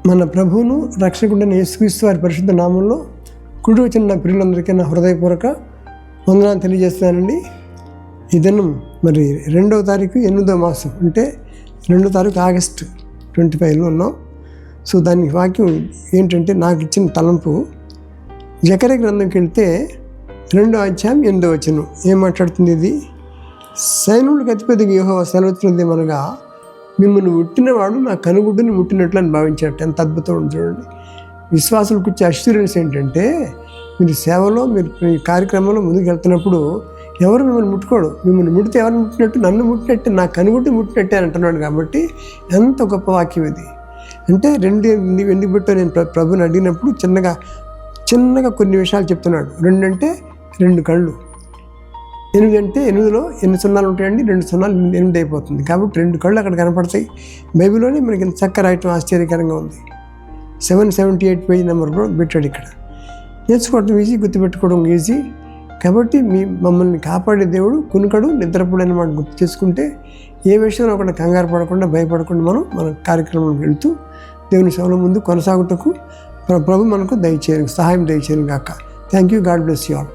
మన ప్రభువును రక్షకుడైన యేసుక్రీస్తు వారి పరిశుద్ధ నామంలో కూడి వచ్చిన నా ప్రియులందరికీ నా హృదయపూర్వక వందనాలు తెలియజేస్తున్నానండి. ఈ దినం మరి 2వ తారీఖు 8వ మాసం, అంటే 2వ తారీఖు ఆగస్టు 25లో ఉన్నాం. సో దాని వాక్యం ఏంటంటే, నాకు ఇచ్చిన తలంపు జకర్యా గ్రంథంకి వెళ్తే 2వ అధ్యాయం 8వ వచనం ఏం మాట్లాడుతుంది? ఇది సైన్యులకు అతిపెద్దగా యెహోవా సెలవిచ్చినది మనగా, మిమ్మల్ని ముట్టినవాడు నా కనుగుడ్డుని ముట్టినట్లు అని భావించాడు. ఎంత అద్భుతం ఉంది చూడండి. విశ్వాసులకు వచ్చే అష్యూరెన్స్ ఏంటంటే, మీరు సేవలో, మీరు ఈ కార్యక్రమంలో ముందుకు వెళ్తున్నప్పుడు ఎవరు మిమ్మల్ని ముట్టుకోడు. మిమ్మల్ని ముడితే ఎవరు ముట్టినట్టు, నన్ను ముట్టినట్టే, నా కనుగుడ్డు ముట్టినట్టే అని అంటున్నాడు. కాబట్టి ఎంత గొప్ప వాక్యం ఇది. అంటే ఎందుకు పెట్టో నేను ప్రభుని అడిగినప్పుడు చిన్నగా కొన్ని విషయాలు చెప్తున్నాడు. 2 అంటే 2 కళ్ళు, 8 అంటే 8లో ఎన్ని సున్నాలు ఉంటాయండి? 2 సున్నాలు 8 అయిపోతుంది. కాబట్టి 2 కళ్ళు అక్కడ కనపడతాయి. బైబిల్లోనే మనకి ఇంత చక్కగా రాయటం ఆశ్చర్యకరంగా ఉంది. 778 పేజీ నెంబర్ కూడా పెట్టాడు ఇక్కడ. నేర్చుకోవడం ఈజీ, గుర్తుపెట్టుకోవడం ఈజీ. కాబట్టి మమ్మల్ని కాపాడే దేవుడు కునుకడు, నిద్రపోడని మాట గుర్తు చేసుకుంటే ఏ విషయంలో ఒకటి కంగారు పడకుండా, భయపడకుండా మన కార్యక్రమం వెళుతూ దేవుని సేవల ముందు కొనసాగుటకు ప్రభు మనకు సహాయం దయచేయను గాక. Thank you. God bless you all.